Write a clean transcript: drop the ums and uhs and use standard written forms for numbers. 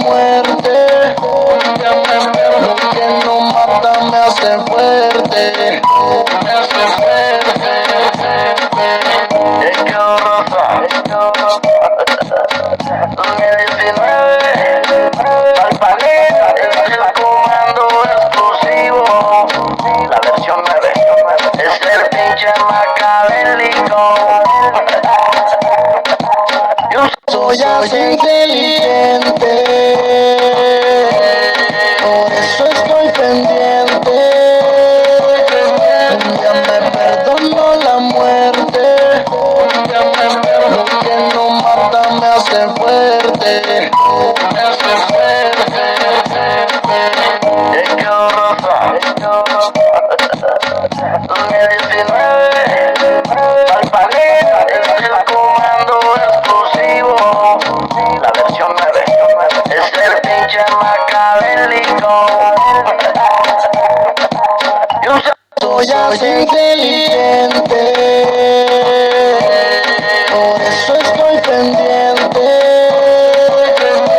muerte. Lo que no mata me hace fuerte. Me hace fuerte. Es que rosa. 2019. Al panita. El comando exclusivo. La versión 9. Es el pinche macabélico. Yo soy así inteligente, por eso estoy pendiente. Un día me perdono la muerte, lo que no mata me hace fuerte. Me hace fuerte. Es que rosa. 2019. Al panita. El comando exclusivo. La versión 9. Es el pinche macabélico. Yo soy así inteligente.